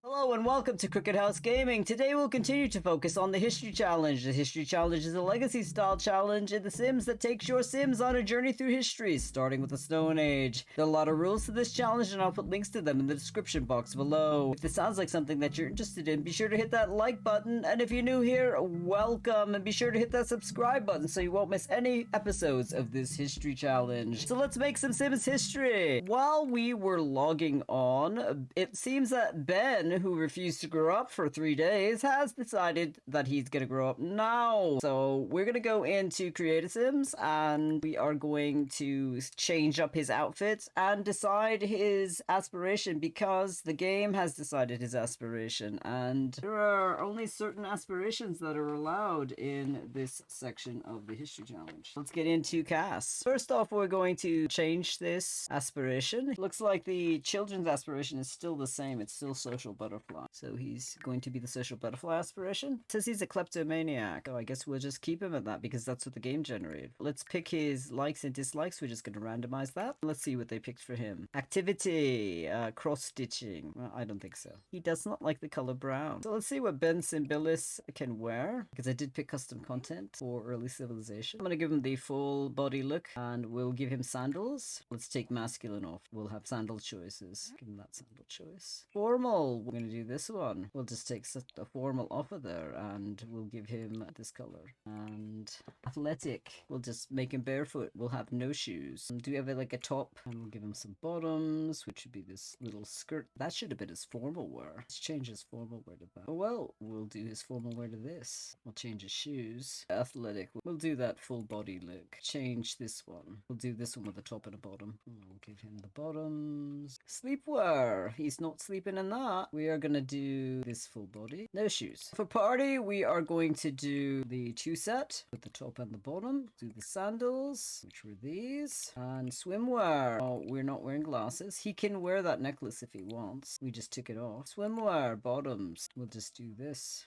Hello and welcome to Cricket House Gaming. Today we'll continue to focus on the History Challenge. The History Challenge is a legacy-style challenge in The Sims that takes your Sims on a journey through history, starting with the Stone Age. There are a lot of rules to this challenge and I'll put links to them in the description box below. If this sounds like something that you're interested in, be sure to hit that like button, and if you're new here, welcome, and be sure to hit that subscribe button so you won't miss any episodes of this History Challenge. So let's make some Sims history! While we were logging on, it seems that Ben, who refused to grow up for 3 days, has decided that he's gonna grow up now. So we're gonna go into Create a Sims and we are going to change up his outfit and decide his aspiration, because the game has decided his aspiration and there are only certain aspirations that are allowed in this section of the History Challenge. Let's get into casts. First off, we're going to change this aspiration. It looks like the children's aspiration is still the same. It's still social butterfly. So he's going to be the social butterfly aspiration. It says he's a kleptomaniac. Oh, I guess we'll just keep him at that because that's what the game generated. Let's pick his likes and dislikes. We're just going to randomize that. Let's see what they picked for him. Activity, cross-stitching. Well, I don't think so. He does not like the color brown. So let's see what Ben Simbilis can wear, because I did pick custom content for early civilization. I'm going to give him the full body look and we'll give him sandals. Let's take masculine off. We'll have sandal choices. Give him that sandal choice. Formal. We're going to do this one. We'll just take a formal off of there and we'll give him this color. And athletic. We'll just make him barefoot. We'll have no shoes. Do we have like a top? And we'll give him some bottoms, which would be this little skirt. That should have been his formal wear. Let's change his formal wear to that. Oh well, we'll do his formal wear to this. We'll change his shoes. Athletic. We'll do that full body look. Change this one. We'll do this one with a top and a bottom. We'll give him the bottoms. Sleepwear. He's not sleeping in that. We are gonna do this full body. No shoes. For party, we are going to do the two set with the top and the bottom. Do the sandals, which were these. And swimwear. Oh, we're not wearing glasses. He can wear that necklace if he wants. We just took it off. Swimwear, bottoms. We'll just do this.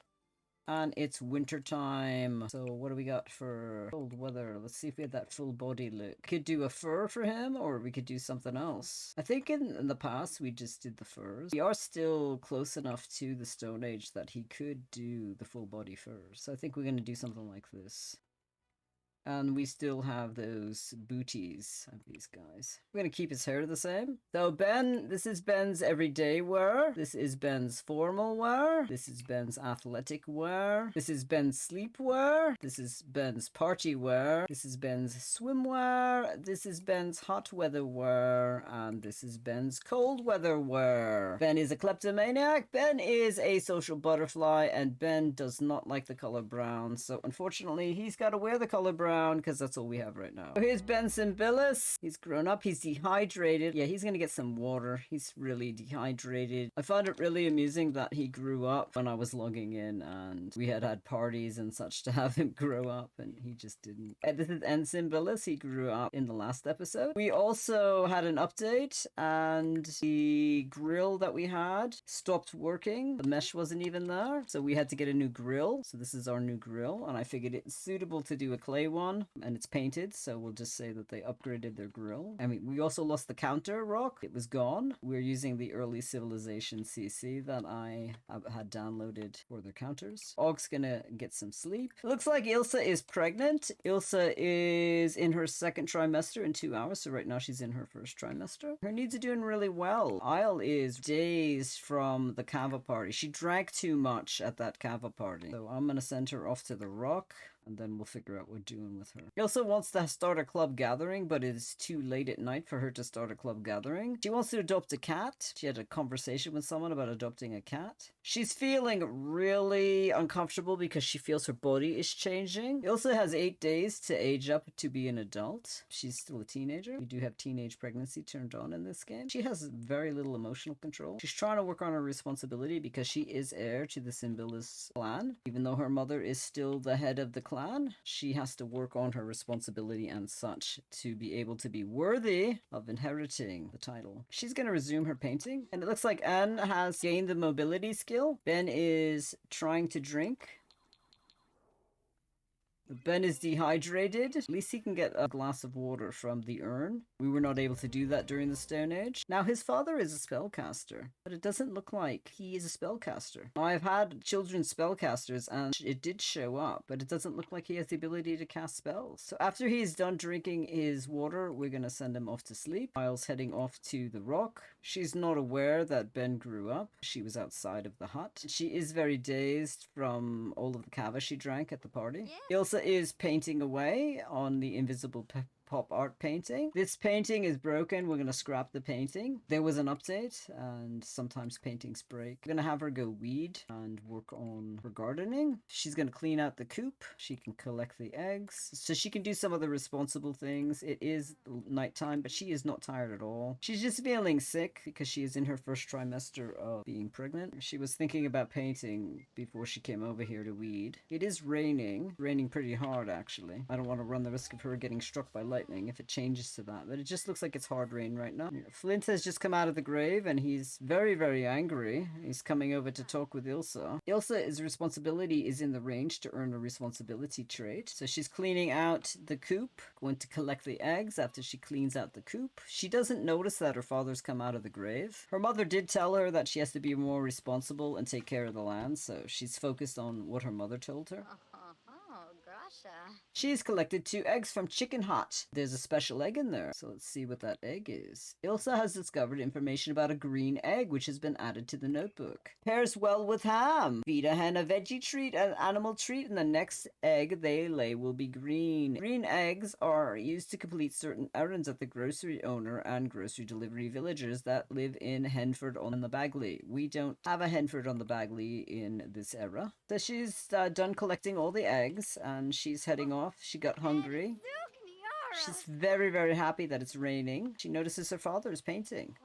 And it's winter time. So what do we got for cold weather? Let's see if we had that full body look. Could do a fur for him, or we could do something else. I think in the past we just did the furs. We are still close enough to the Stone Age that he could do the full body furs. So I think we're going to do something like this. And we still have those booties of these guys. We're going to keep his hair the same. So Ben, this is Ben's everyday wear. This is Ben's formal wear. This is Ben's athletic wear. This is Ben's sleep wear. This is Ben's party wear. This is Ben's swimwear. This is Ben's hot weather wear. And this is Ben's cold weather wear. Ben is a kleptomaniac. Ben is a social butterfly. And Ben does not like the color brown. So unfortunately, he's got to wear the color brown, because that's all we have right now. So here's Ben Simbilis. He's grown up. He's dehydrated. Yeah, he's gonna get some water. He's really dehydrated. I found it really amusing that he grew up when I was logging in, and we had parties and such to have him grow up, and he just didn't. And this is N Simbilis. He grew up in the last episode. We also had an update, and the grill that we had stopped working. The mesh wasn't even there, so we had to get a new grill. So this is our new grill, and I figured it's suitable to do a clay one. And it's painted, so we'll just say that they upgraded their grill. I mean, we also lost the counter rock. It was gone. We're using the early civilization CC that I had downloaded for their counters. Og's gonna get some sleep. It looks like Ilsa is pregnant. Ilsa is in her second trimester in 2 hours, so right now she's in her first trimester. Her needs are doing really well. Isle is days from the Kava party. She drank too much at that Kava party. So I'm gonna send her off to the rock, and then we'll figure out what we're doing with her. He also wants to start a club gathering, but it is too late at night for her to start a club gathering. She wants to adopt a cat. She had a conversation with someone about adopting a cat. She's feeling really uncomfortable because she feels her body is changing. He also has 8 days to age up to be an adult. She's still a teenager. We do have teenage pregnancy turned on in this game. She has very little emotional control. She's trying to work on her responsibility because she is heir to the Simbilis clan. Even though her mother is still the head of the clan, she has to work on her responsibility and such to be able to be worthy of inheriting the title. She's going to resume her painting, and it looks like Anne has gained the mobility skill. Ben is trying to drink. Ben is dehydrated. At least he can get a glass of water from the urn. We were not able to do that during the Stone Age. Now, his father is a spellcaster, but it doesn't look like he is a spellcaster. I've had children's spellcasters, and it did show up, but it doesn't look like he has the ability to cast spells. So after he's done drinking his water, we're going to send him off to sleep. Miles heading off to the rock. She's not aware that Ben grew up. She was outside of the hut. She is very dazed from all of the kava she drank at the party. Ilsa is painting away on the invisible pop art painting. This painting is broken. We're going to scrap the painting. There was an update, and sometimes paintings break. We're going to have her go weed and work on her gardening. She's going to clean out the coop. She can collect the eggs, so she can do some of the responsible things. It is nighttime, but she is not tired at all. She's just feeling sick because she is in her first trimester of being pregnant. She was thinking about painting before she came over here to weed. It is raining pretty hard, actually. I don't want to run the risk of her getting struck by lightning if it changes to that, but it just looks like it's hard rain right now. Flint has just come out of the grave, and he's very, very angry. He's coming over to talk with Ilsa. Ilsa's responsibility is in the range to earn a responsibility trait, so she's cleaning out the coop, going to collect the eggs after she cleans out the coop. She doesn't notice that her father's come out of the grave. Her mother did tell her that she has to be more responsible and take care of the land, so she's focused on what her mother told her. She's collected 2 eggs from Chicken Hut. There's a special egg in there, so let's see what that egg is. Ilsa has discovered information about a green egg which has been added to the notebook. Pairs well with ham. Feed a hen a veggie treat, an animal treat, and the next egg they lay will be green. Green eggs are used to complete certain errands at the grocery owner and grocery delivery villagers that live in Henford on the Bagley. We don't have a Henford on the Bagley in this era. So she's done collecting all the eggs, and she's heading off. She got hungry. She's very, very happy that it's raining. She notices her father is painting.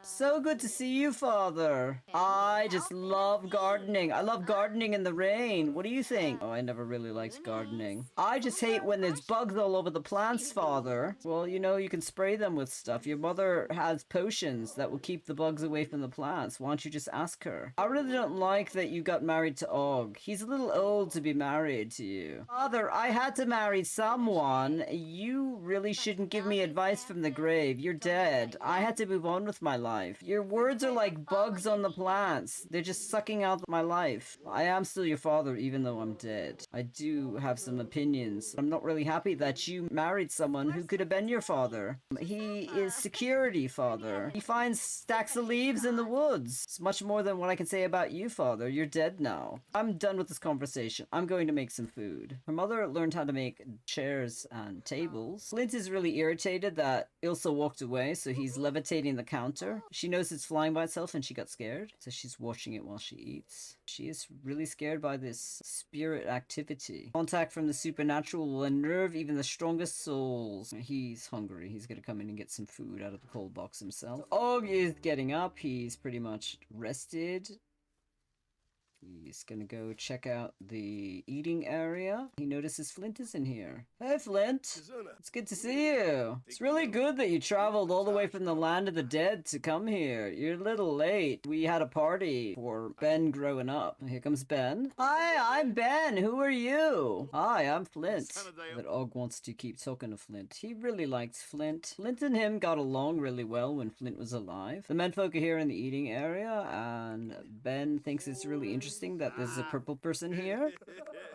So good to see you, Father. I just love gardening. I love gardening in the rain. What do you think? Oh, I never really liked gardening. I just hate when there's bugs all over the plants, Father. Well, you know, you can spray them with stuff. Your mother has potions that will keep the bugs away from the plants. Why don't you just ask her? I really don't like that you got married to Og. He's a little old to be married to you. Father, I had to marry someone. You really shouldn't give me advice from the grave. You're dead. I had to move on with my life. Your words are like bugs on the plants. They're just sucking out my life. I am still your father, even though I'm dead. I do have some opinions. I'm not really happy that you married someone who could have been your father. He is security, Father. He finds stacks of leaves in the woods. It's much more than what I can say about you, Father. You're dead now. I'm done with this conversation. I'm going to make some food. Her mother learned how to make chairs and tables. Flint is really irritated that Ilsa walked away, so he's levitating the counter. She knows it's flying by itself and she got scared, so she's watching it while she eats. She is really scared by this spirit activity. Contact from the supernatural will unnerve even the strongest souls. He's hungry. He's gonna come in and get some food out of the cold box himself. Og is getting up. He's pretty much rested. He's gonna go check out the eating area. He notices Flint is in here. Hey, Flint. It's good to see you. It's really good that you traveled all the way from the land of the dead to come here. You're a little late. We had a party for Ben growing up. Here comes Ben. Hi, I'm Ben. Who are you? Hi, I'm Flint. But Og wants to keep talking to Flint. He really likes Flint. Flint and him got along really well when Flint was alive. The menfolk are here in the eating area, and Ben thinks it's really interesting that there's a purple person here.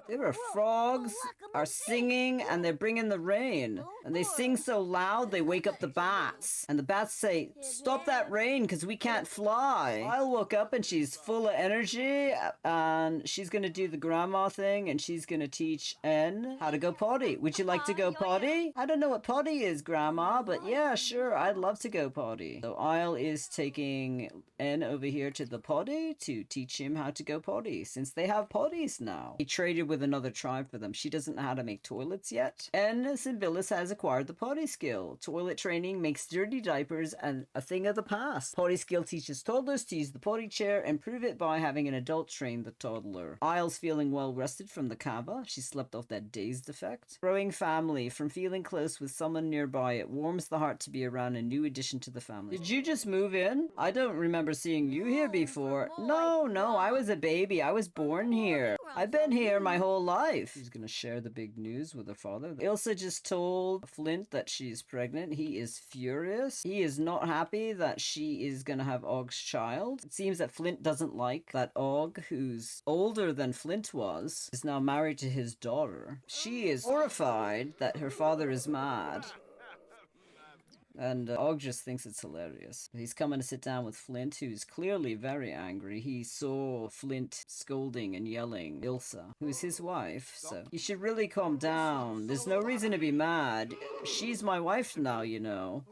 There are frogs are singing, and they're bringing the rain. And they sing so loud they wake up the bats. And the bats say, "Stop that rain because we can't fly." I'll woke up and she's full of energy, and she's going to do the grandma thing, and she's going to teach N how to go potty. Would you like to go potty? I don't know what potty is, Grandma, but yeah, sure, I'd love to go potty. So Isle is taking N over here to the potty to teach him how to go potty, since they have potties now. He traded with another tribe for them. She doesn't know how to make toilets yet. And Simbilis has acquired the potty skill. Toilet training makes dirty diapers and a thing of the past. Potty skill teaches toddlers to use the potty chair and prove it by having an adult train the toddler. Isle's feeling well rested from the kava. She slept off that dazed effect. Growing family. From feeling close with someone nearby, it warms the heart to be around a new addition to the family. Did you just move in? I don't remember seeing you here before. No, I was a baby baby. I was born here. I've been here my whole life. She's gonna share the big news with her father. Ilsa just told Flint that she's pregnant. He is furious. He is not happy that she is gonna have Og's child. It seems that Flint doesn't like that Og, who's older than Flint was, is now married to his daughter. She is horrified that her father is mad. And Og just thinks it's hilarious. He's coming to sit down with Flint, who's clearly very angry. He saw Flint scolding and yelling Ilsa, who's his wife, so he should really calm down. There's no reason to be mad. She's my wife now, you know.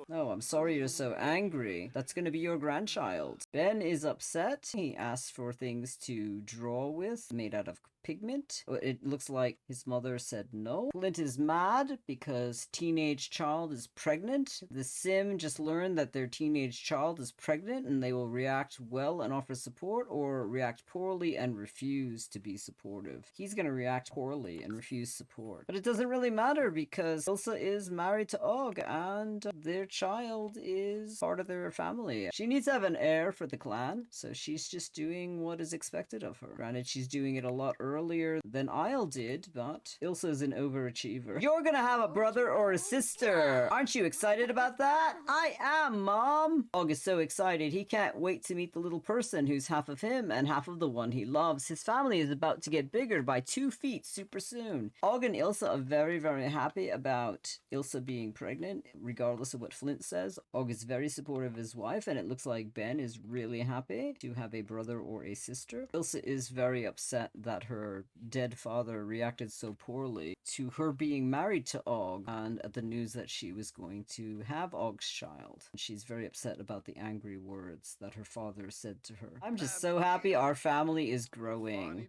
No, I'm sorry you're so angry. That's gonna be your grandchild. Ben is upset. He asks for things to draw with, made out of pigment. It looks like his mother said no. Flint is mad because teenage child is pregnant. The sim just learned that their teenage child is pregnant and they will react well and offer support, or react poorly and refuse to be supportive. He's gonna react poorly and refuse support. But it doesn't really matter because Ilsa is married to Og and their child is part of their family. She needs to have an heir for the clan, so she's just doing what is expected of her. Granted, she's doing it a lot earlier than Isle did, but Ilsa's an overachiever. You're gonna have a brother or a sister! Aren't you excited about that? I am, Mom! Og is so excited, he can't wait to meet the little person who's half of him and half of the one he loves. His family is about to get bigger by 2 feet super soon. Og and Ilsa are very, very happy about Ilsa being pregnant, regardless of what Flint says. Og is very supportive of his wife, and it looks like Ben is really happy to have a brother or a sister. Ilsa is very upset that her dead father reacted so poorly to her being married to Og and at the news that she was going to have Og's child. She's very upset about the angry words that her father said to her. I'm just so happy our family is growing.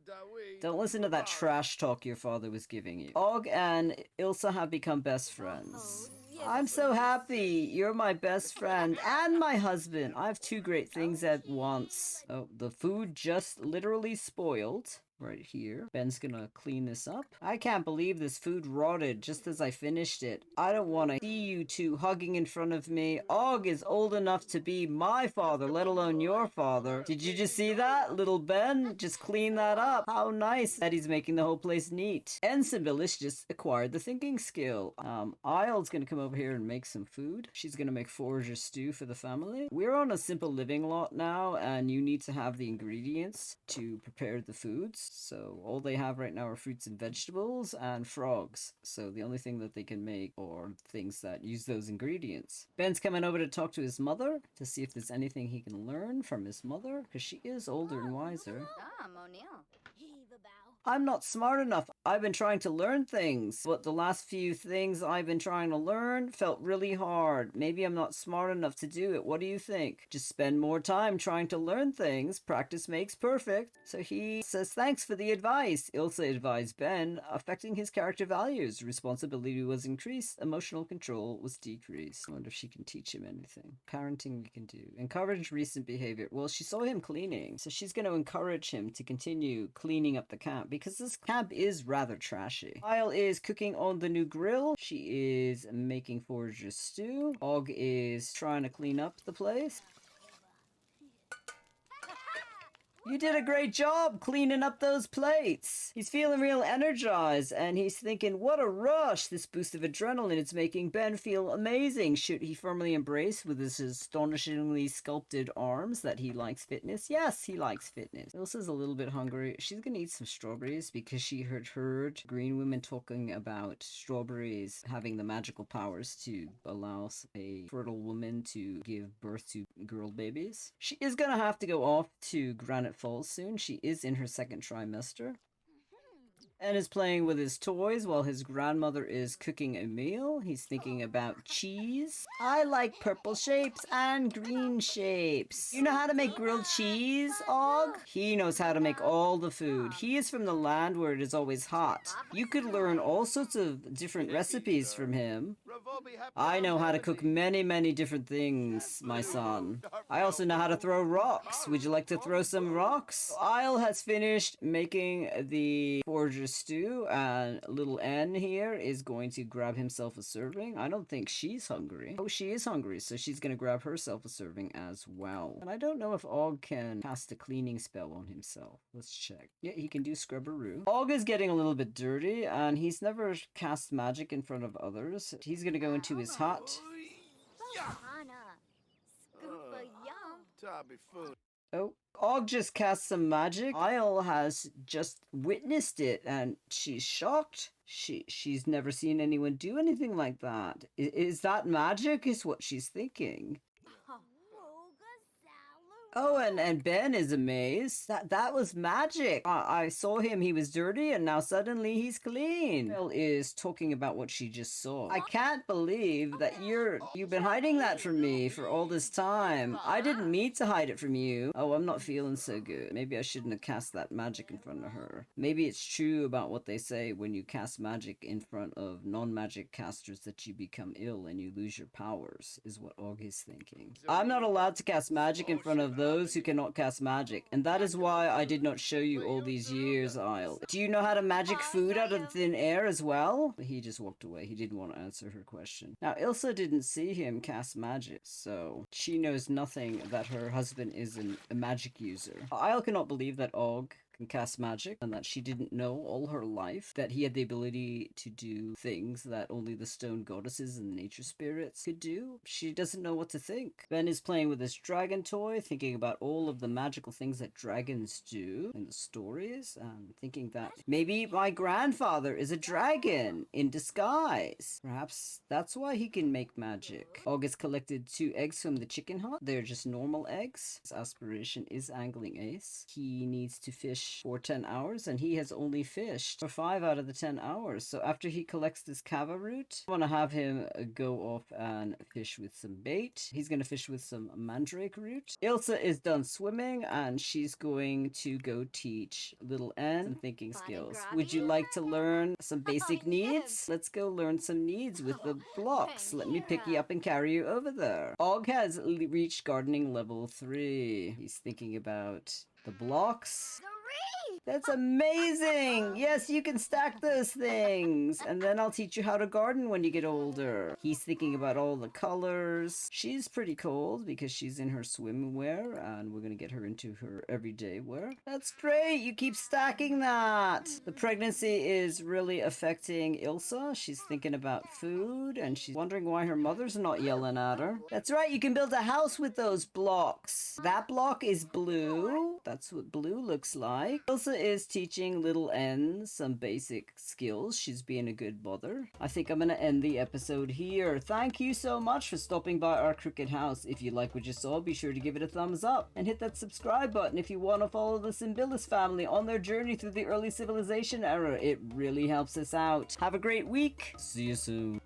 Don't listen to that trash talk your father was giving you. Og and Ilsa have become best friends. I'm so happy. You're my best friend and my husband. I have 2 great things at once. Oh, the food just literally spoiled. Right here. Ben's gonna clean this up. I can't believe this food rotted just as I finished it. I don't want to see you 2 hugging in front of me. Og is old enough to be my father, let alone your father. Did you just see that? Little Ben just clean that up. How nice that he's making the whole place neat. And Simbilis just acquired the thinking skill. Isle's gonna come over here and make some food. She's gonna make forager stew for the family. We're on a simple living lot now, and you need to have the ingredients to prepare the foods. So all they have right now are fruits and vegetables and frogs. So the only thing that they can make are things that use those ingredients. Ben's coming over to talk to his mother to see if there's anything he can learn from his mother, because she is older and wiser. I'm not smart enough. I've been trying to learn things, but the last few things I've been trying to learn felt really hard. Maybe I'm not smart enough to do it. What do you think? Just spend more time trying to learn things. Practice makes perfect. So he says thanks for the advice. Ilsa advised Ben, affecting his character values. Responsibility was increased. Emotional control was decreased. I wonder if she can teach him anything. Parenting we can do. Encourage recent behavior. Well, she saw him cleaning, so she's going to encourage him to continue cleaning up the camp, because this camp is rather trashy. Isle is cooking on the new grill. She is making forager stew. Og is trying to clean up the place. You did a great job cleaning up those plates. He's feeling real energized, and he's thinking, what a rush. This boost of adrenaline is making Ben feel amazing. Should he firmly embrace with his astonishingly sculpted arms that he likes fitness? Yes, he likes fitness. Ilsa's a little bit hungry. She's gonna eat some strawberries because she heard green women talking about strawberries having the magical powers to allow a fertile woman to give birth to girl babies. She is gonna have to go off to Granite Falls soon. She is in her 2nd trimester. And is playing with his toys while his grandmother is cooking a meal. He's thinking about cheese. I like purple shapes and green shapes. You know how to make grilled cheese, Og? He knows how to make all the food. He is from the land where it is always hot. You could learn all sorts of different recipes from him. I know how to cook many, many different things, my son. I also know how to throw rocks. Would you like to throw some rocks? Isle has finished making the forager stew, and little N here is going to grab himself a serving. I don't think she's hungry. Oh, she is hungry, so she's going to grab herself a serving as well. And I don't know if Og can cast a cleaning spell on himself. Let's check. Yeah, he can do Scrubberoo. Og is getting a little bit dirty, and he's never cast magic in front of others. He's going to go into his hut. Oh, Og just cast some magic. Isle has just witnessed it, and she's shocked. She's never seen anyone do anything like that. Is that magic? Is what she's thinking. Oh, and Ben is amazed. That was magic. I saw him, he was dirty, and now suddenly he's clean. Belle is talking about what she just saw. I can't believe that you've been hiding that from me for all this time. I didn't mean to hide it from you. Oh, I'm not feeling so good. Maybe I shouldn't have cast that magic in front of her. Maybe it's true about what they say when you cast magic in front of non-magic casters that you become ill and you lose your powers, is what Og is thinking. I'm not allowed to cast magic in front of those who cannot cast magic, and that is why I did not show you all these years, Isle. Do you know how to magic food out of thin air as well? He just walked away. He didn't want to answer her question. Now, Ilsa didn't see him cast magic, so she knows nothing that her husband is a magic user. Isle cannot believe that Og can cast magic, and that she didn't know all her life that he had the ability to do things that only the stone goddesses and the nature spirits could do. She doesn't know what to think. Ben is playing with his dragon toy, thinking about all of the magical things that dragons do in the stories, and thinking that maybe my grandfather is a dragon in disguise. Perhaps that's why he can make magic. August collected 2 eggs from the chicken hut. They're just normal eggs. His aspiration is angling ace. He needs to fish for 10 hours, and he has only fished for 5 out of the 10 hours. So after he collects this kava root, I want to have him go off and fish with some bait. He's going to fish with some mandrake root. Ilsa is done swimming, and she's going to go teach little N some thinking skills. Would you like to learn some basic needs? Let's go learn some needs with the blocks. Let me pick you up and carry you over there. Og has reached gardening level 3. He's thinking about the blocks. That's amazing! Yes, you can stack those things! And then I'll teach you how to garden when you get older. He's thinking about all the colors. She's pretty cold because she's in her swimwear, and we're gonna get her into her everyday wear. That's great! You keep stacking that! The pregnancy is really affecting Ilsa. She's thinking about food, and she's wondering why her mother's not yelling at her. That's right, you can build a house with those blocks. That block is blue. That's what blue looks like. Ilsa is teaching little N some basic skills. She's being a good mother. I think I'm going to end the episode here. Thank you so much for stopping by our crooked house. If you like what you saw, be sure to give it a thumbs up and hit that subscribe button if you want to follow the Simbilis family on their journey through the early civilization era. It really helps us out. Have a great week. See you soon.